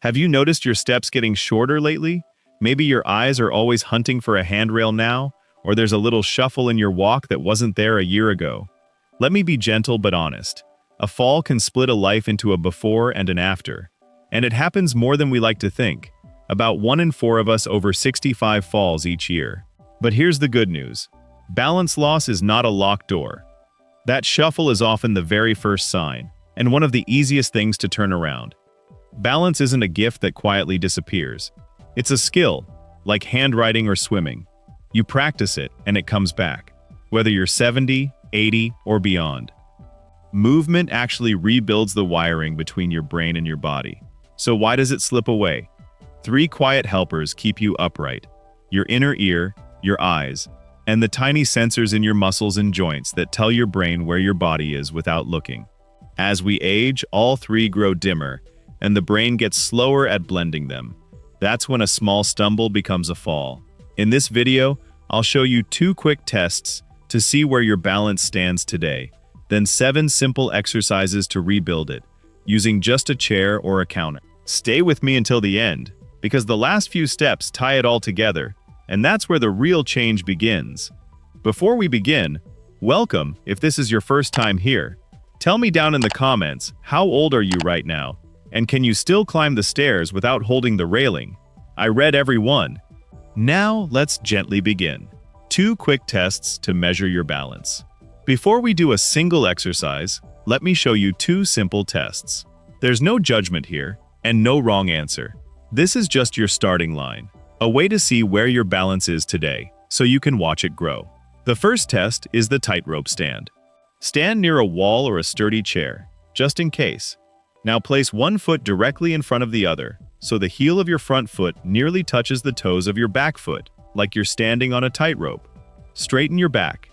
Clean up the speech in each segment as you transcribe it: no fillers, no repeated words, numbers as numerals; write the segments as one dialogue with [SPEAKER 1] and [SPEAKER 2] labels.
[SPEAKER 1] Have you noticed your steps getting shorter lately? Maybe your eyes are always hunting for a handrail now, or there's a little shuffle in your walk that wasn't there a year ago. Let me be gentle but honest. A fall can split a life into a before and an after. And it happens more than we like to think. About 1 in 4 of us over 65 falls each year. But here's the good news. Balance loss is not a locked door. That shuffle is often the very first sign, and one of the easiest things to turn around. Balance isn't a gift that quietly disappears. It's a skill, like handwriting or swimming. You practice it, and it comes back, whether you're 70, 80, or beyond. Movement actually rebuilds the wiring between your brain and your body. So why does it slip away? 3 quiet helpers keep you upright: your inner ear, your eyes, and the tiny sensors in your muscles and joints that tell your brain where your body is without looking. As we age, all 3 grow dimmer, and the brain gets slower at blending them. That's when a small stumble becomes a fall. In this video, I'll show you 2 quick tests to see where your balance stands today, then 7 simple exercises to rebuild it, using just a chair or a counter. Stay with me until the end, because the last few steps tie it all together, and that's where the real change begins. Before we begin, welcome if this is your first time here. Tell me down in the comments, how old are you right now? And can you still climb the stairs without holding the railing? I read every one. Now let's gently begin. 2 quick tests to measure your balance. Before we do a single exercise, let me show you 2 simple tests. There's no judgment here, and no wrong answer. This is just your starting line, a way to see where your balance is today, so you can watch it grow. The first test is the tightrope stand. Stand near a wall or a sturdy chair, just in case. Now place one foot directly in front of the other, so the heel of your front foot nearly touches the toes of your back foot, like you're standing on a tightrope. Straighten your back.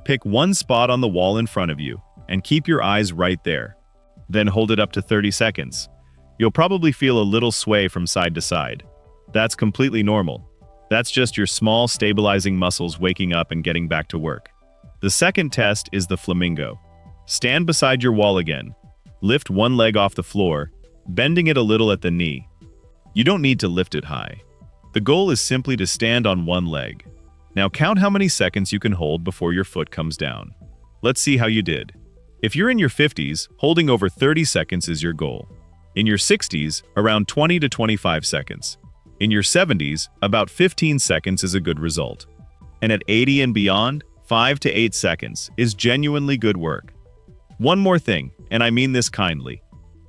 [SPEAKER 1] Pick one spot on the wall in front of you, and keep your eyes right there. Then hold it up to 30 seconds. You'll probably feel a little sway from side to side. That's completely normal. That's just your small stabilizing muscles waking up and getting back to work. The second test is the flamingo. Stand beside your wall again. Lift one leg off the floor, bending it a little at the knee. You don't need to lift it high. The goal is simply to stand on one leg. Now count how many seconds you can hold before your foot comes down. Let's see how you did. If you're in your 50s, holding over 30 seconds is your goal. In your 60s, around 20 to 25 seconds. In your 70s, about 15 seconds is a good result. And at 80 and beyond, 5 to 8 seconds is genuinely good work. One more thing, and I mean this kindly.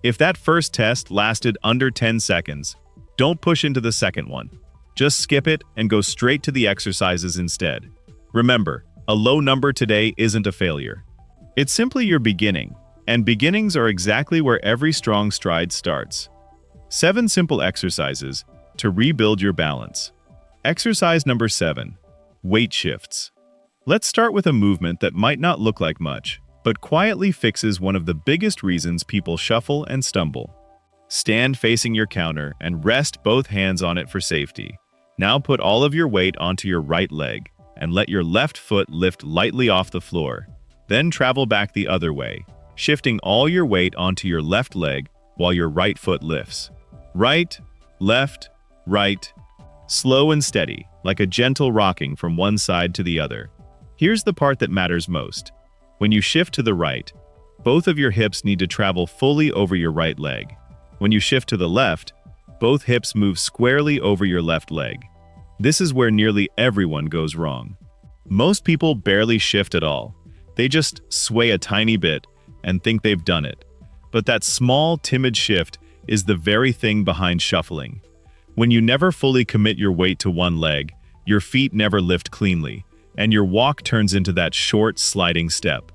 [SPEAKER 1] If that first test lasted under 10 seconds, don't push into the second one. Just skip it and go straight to the exercises instead. Remember, a low number today isn't a failure. It's simply your beginning, and beginnings are exactly where every strong stride starts. 7 simple exercises to rebuild your balance. Exercise number 7, weight shifts. Let's start with a movement that might not look like much, but quietly fixes one of the biggest reasons people shuffle and stumble. Stand facing your counter and rest both hands on it for safety. Now put all of your weight onto your right leg and let your left foot lift lightly off the floor. Then travel back the other way, shifting all your weight onto your left leg while your right foot lifts. Right, left, right. Slow and steady, like a gentle rocking from one side to the other. Here's the part that matters most. When you shift to the right, both of your hips need to travel fully over your right leg. When you shift to the left, both hips move squarely over your left leg. This is where nearly everyone goes wrong. Most people barely shift at all. They just sway a tiny bit and think they've done it. But that small, timid shift is the very thing behind shuffling. When you never fully commit your weight to one leg, your feet never lift cleanly, and your walk turns into that short, sliding step.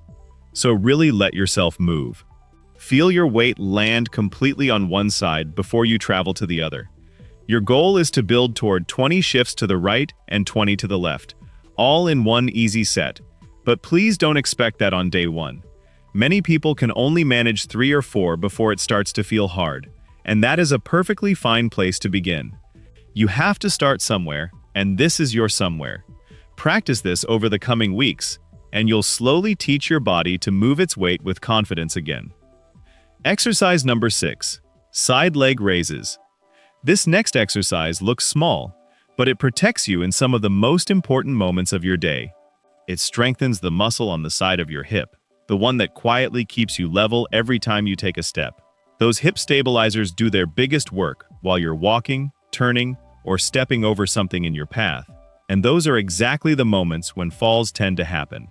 [SPEAKER 1] So really let yourself move. Feel your weight land completely on one side before you travel to the other. Your goal is to build toward 20 shifts to the right and 20 to the left, all in one easy set. But please don't expect that on day one. Many people can only manage 3 or 4 before it starts to feel hard, and that is a perfectly fine place to begin. You have to start somewhere, and this is your somewhere. Practice this over the coming weeks, and you'll slowly teach your body to move its weight with confidence again. Exercise number 6, side leg raises. This next exercise looks small, but it protects you in some of the most important moments of your day. It strengthens the muscle on the side of your hip, the one that quietly keeps you level every time you take a step. Those hip stabilizers do their biggest work while you're walking, turning, or stepping over something in your path. And those are exactly the moments when falls tend to happen.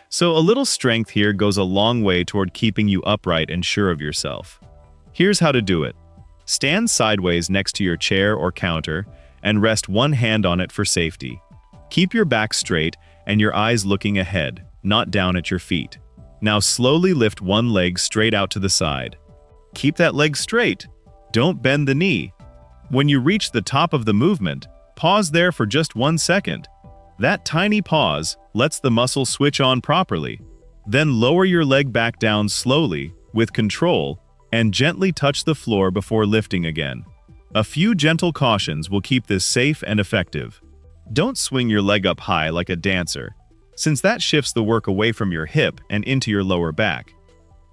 [SPEAKER 1] So a little strength here goes a long way toward keeping you upright and sure of yourself. Here's how to do it. Stand sideways next to your chair or counter and rest one hand on it for safety. Keep your back straight and your eyes looking ahead, not down at your feet. Now slowly lift one leg straight out to the side. Keep that leg straight. Don't bend the knee. When you reach the top of the movement, pause there for just 1 second. That tiny pause lets the muscle switch on properly. Then lower your leg back down slowly, with control, and gently touch the floor before lifting again. A few gentle cautions will keep this safe and effective. Don't swing your leg up high like a dancer, since that shifts the work away from your hip and into your lower back.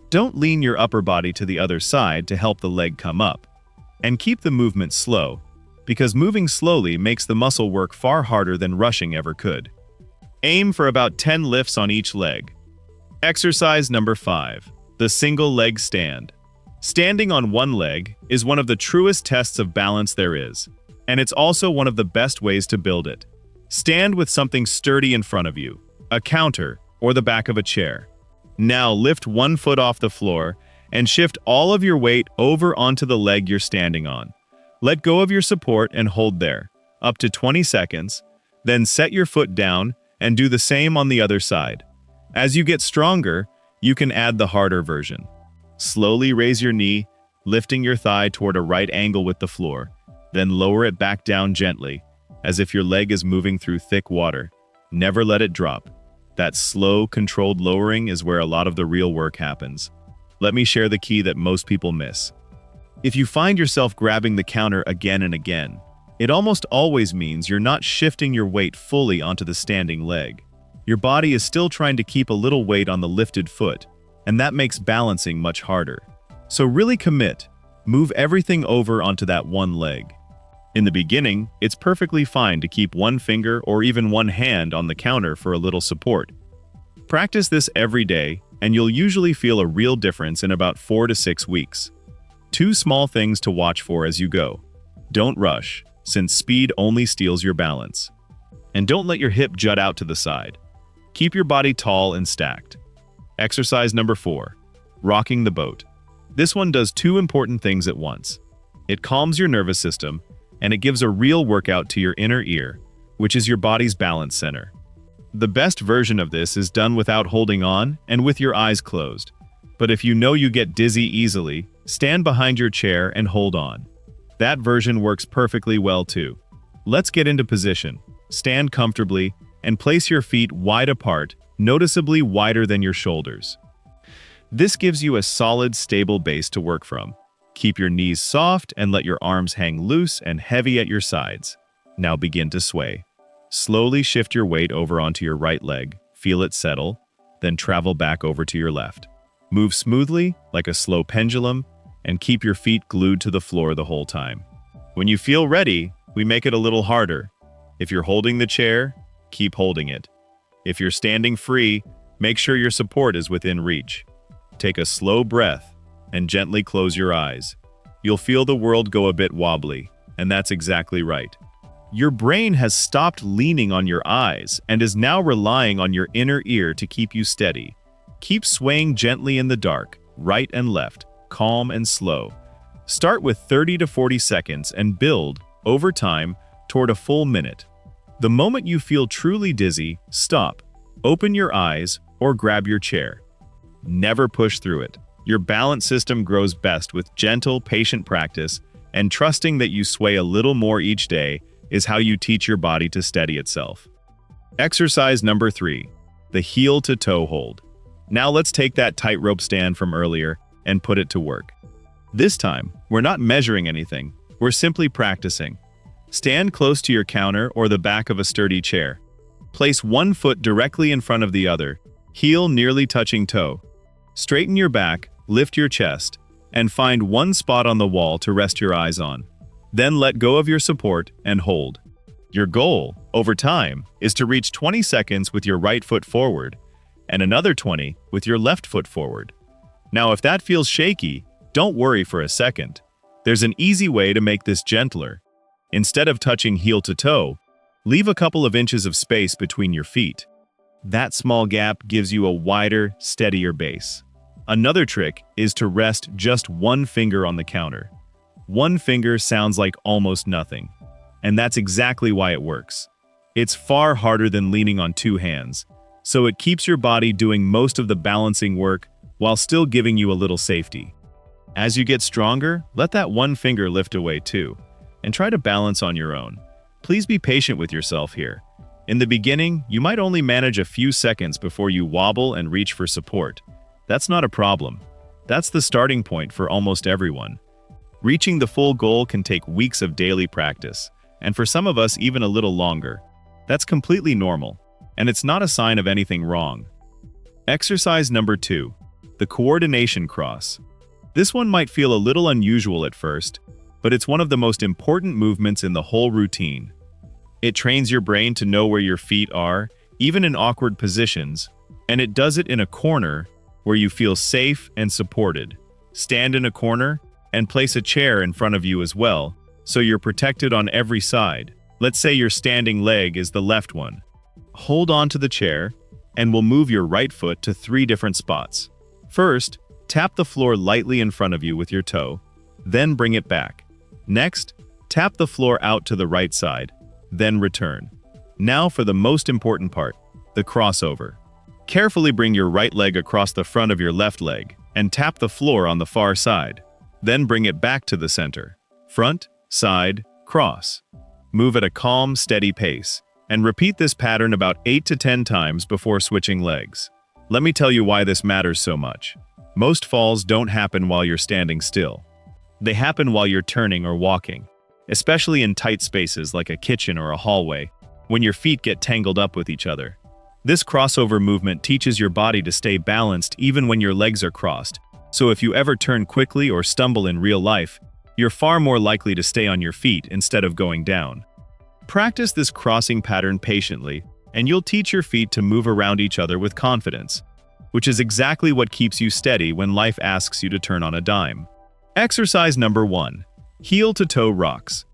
[SPEAKER 1] Don't lean your upper body to the other side to help the leg come up. And keep the movement slow, because moving slowly makes the muscle work far harder than rushing ever could. Aim for about 10 lifts on each leg. Exercise number 5, the single leg stand. Standing on one leg is one of the truest tests of balance there is, and it's also one of the best ways to build it. Stand with something sturdy in front of you, a counter or the back of a chair. Now lift one foot off the floor and shift all of your weight over onto the leg you're standing on. Let go of your support and hold there, up to 20 seconds, then set your foot down and do the same on the other side. As you get stronger, you can add the harder version. Slowly raise your knee, lifting your thigh toward a right angle with the floor, then lower it back down gently, as if your leg is moving through thick water. Never let it drop. That slow, controlled lowering is where a lot of the real work happens. Let me share the key that most people miss. If you find yourself grabbing the counter again and again, it almost always means you're not shifting your weight fully onto the standing leg. Your body is still trying to keep a little weight on the lifted foot, and that makes balancing much harder. So really commit. Move everything over onto that one leg. In the beginning, it's perfectly fine to keep one finger or even one hand on the counter for a little support. Practice this every day, and you'll usually feel a real difference in about 4 to 6 weeks. 2 small things to watch for as you go. Don't rush, since speed only steals your balance. And don't let your hip jut out to the side. Keep your body tall and stacked. Exercise number 4, rocking the boat. This one does 2 important things at once. It calms your nervous system, and it gives a real workout to your inner ear, which is your body's balance center. The best version of this is done without holding on and with your eyes closed. But if you know you get dizzy easily, stand behind your chair and hold on. That version works perfectly well too. Let's get into position. Stand comfortably and place your feet wide apart, noticeably wider than your shoulders. This gives you a solid, stable base to work from. Keep your knees soft and let your arms hang loose and heavy at your sides. Now begin to sway. Slowly shift your weight over onto your right leg, feel it settle, then travel back over to your left. Move smoothly, like a slow pendulum, and keep your feet glued to the floor the whole time. When you feel ready, we make it a little harder. If you're holding the chair, keep holding it. If you're standing free, make sure your support is within reach. Take a slow breath and gently close your eyes. You'll feel the world go a bit wobbly, and that's exactly right. Your brain has stopped leaning on your eyes and is now relying on your inner ear to keep you steady. Keep swaying gently in the dark, right and left, calm and slow. Start with 30 to 40 seconds and build, over time, toward a full minute. The moment you feel truly dizzy, stop, open your eyes, or grab your chair. Never push through it. Your balance system grows best with gentle, patient practice, and trusting that you sway a little more each day is how you teach your body to steady itself. Exercise number 3, the heel to toe hold. Now let's take that tightrope stand from earlier and put it to work. This time, we're not measuring anything, we're simply practicing. Stand close to your counter or the back of a sturdy chair. Place one foot directly in front of the other, heel nearly touching toe. Straighten your back, lift your chest, and find one spot on the wall to rest your eyes on. Then let go of your support and hold. Your goal, over time, is to reach 20 seconds with your right foot forward and another 20 with your left foot forward. Now, if that feels shaky, don't worry for a second. There's an easy way to make this gentler. Instead of touching heel to toe, leave a couple of inches of space between your feet. That small gap gives you a wider, steadier base. Another trick is to rest just one finger on the counter. One finger sounds like almost nothing, and that's exactly why it works. It's far harder than leaning on two hands, so it keeps your body doing most of the balancing work while still giving you a little safety. As you get stronger, let that one finger lift away too, and try to balance on your own. Please be patient with yourself here. In the beginning, you might only manage a few seconds before you wobble and reach for support. That's not a problem. That's the starting point for almost everyone. Reaching the full goal can take weeks of daily practice, and for some of us even a little longer. That's completely normal, and it's not a sign of anything wrong. Exercise number 2, the coordination cross. This one might feel a little unusual at first, but it's one of the most important movements in the whole routine. It trains your brain to know where your feet are, even in awkward positions, and it does it in a corner where you feel safe and supported. Stand in a corner and place a chair in front of you as well, so you're protected on every side. Let's say your standing leg is the left one. Hold on to the chair, and we'll move your right foot to 3 different spots. First, tap the floor lightly in front of you with your toe, then bring it back. Next, tap the floor out to the right side, then return. Now for the most important part, the crossover. Carefully bring your right leg across the front of your left leg and tap the floor on the far side. Then bring it back to the center. Front, side, cross. Move at a calm, steady pace, and repeat this pattern about 8 to 10 times before switching legs. Let me tell you why this matters so much. Most falls don't happen while you're standing still. They happen while you're turning or walking, especially in tight spaces like a kitchen or a hallway, when your feet get tangled up with each other. This crossover movement teaches your body to stay balanced even when your legs are crossed, so if you ever turn quickly or stumble in real life, you're far more likely to stay on your feet instead of going down. Practice this crossing pattern patiently, and you'll teach your feet to move around each other with confidence, which is exactly what keeps you steady when life asks you to turn on a dime. Exercise number 1, heel to toe rocks.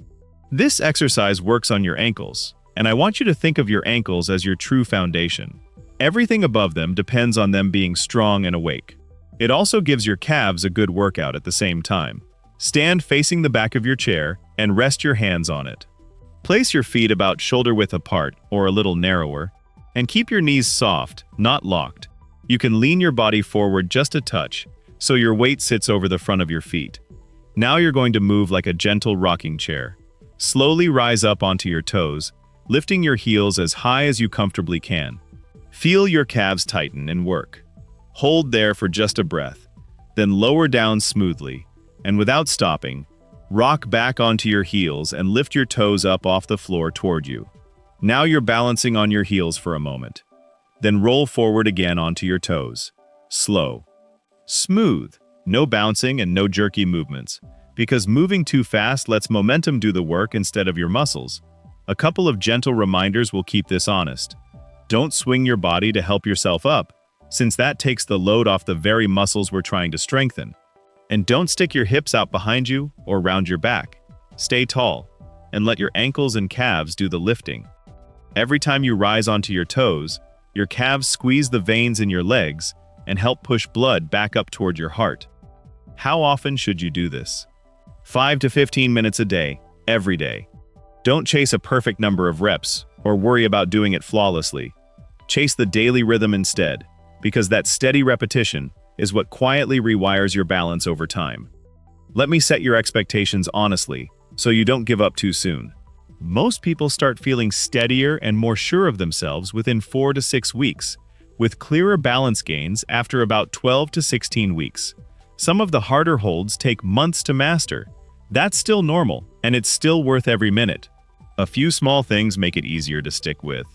[SPEAKER 1] This exercise works on your ankles, and I want you to think of your ankles as your true foundation. Everything above them depends on them being strong and awake. It also gives your calves a good workout at the same time. Stand facing the back of your chair and rest your hands on it. Place your feet about shoulder width apart or a little narrower, and keep your knees soft, not locked. You can lean your body forward just a touch, so your weight sits over the front of your feet. Now you're going to move like a gentle rocking chair. Slowly rise up onto your toes, lifting your heels as high as you comfortably can. Feel your calves tighten and work. Hold there for just a breath, then lower down smoothly, and without stopping, rock back onto your heels and lift your toes up off the floor toward you. Now you're balancing on your heels for a moment. Then roll forward again onto your toes. Slow. Smooth. No bouncing and no jerky movements, because moving too fast lets momentum do the work instead of your muscles. A couple of gentle reminders will keep this honest. Don't swing your body to help yourself up, since that takes the load off the very muscles we're trying to strengthen. And don't stick your hips out behind you or round your back. Stay tall, and let your ankles and calves do the lifting. Every time you rise onto your toes, your calves squeeze the veins in your legs and help push blood back up toward your heart. How often should you do this? 5 to 15 minutes a day, every day. Don't chase a perfect number of reps or worry about doing it flawlessly. Chase the daily rhythm instead, because that steady repetition is what quietly rewires your balance over time. Let me set your expectations honestly, so you don't give up too soon. Most people start feeling steadier and more sure of themselves within 4 to 6 weeks, with clearer balance gains after about 12 to 16 weeks. Some of the harder holds take months to master. That's still normal, and it's still worth every minute. A few small things make it easier to stick with.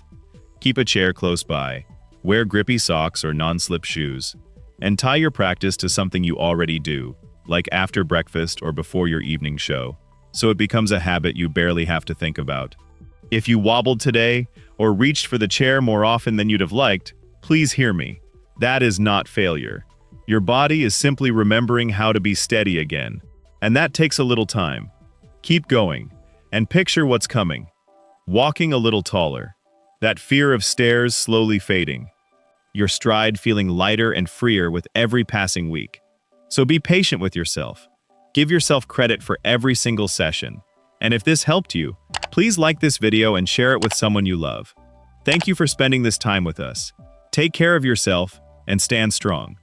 [SPEAKER 1] Keep a chair close by, wear grippy socks or non-slip shoes, and tie your practice to something you already do, like after breakfast or before your evening show. so it becomes a habit you barely have to think about. If you wobbled today or reached for the chair more often than you'd have liked, please hear me. That is not failure. Your body is simply remembering how to be steady again, and that takes a little time. Keep going, and picture what's coming. Walking a little taller, that fear of stairs slowly fading, your stride feeling lighter and freer with every passing week. So be patient with yourself. Give yourself credit for every single session. And if this helped you, please like this video and share it with someone you love. Thank you for spending this time with us. Take care of yourself and stand strong.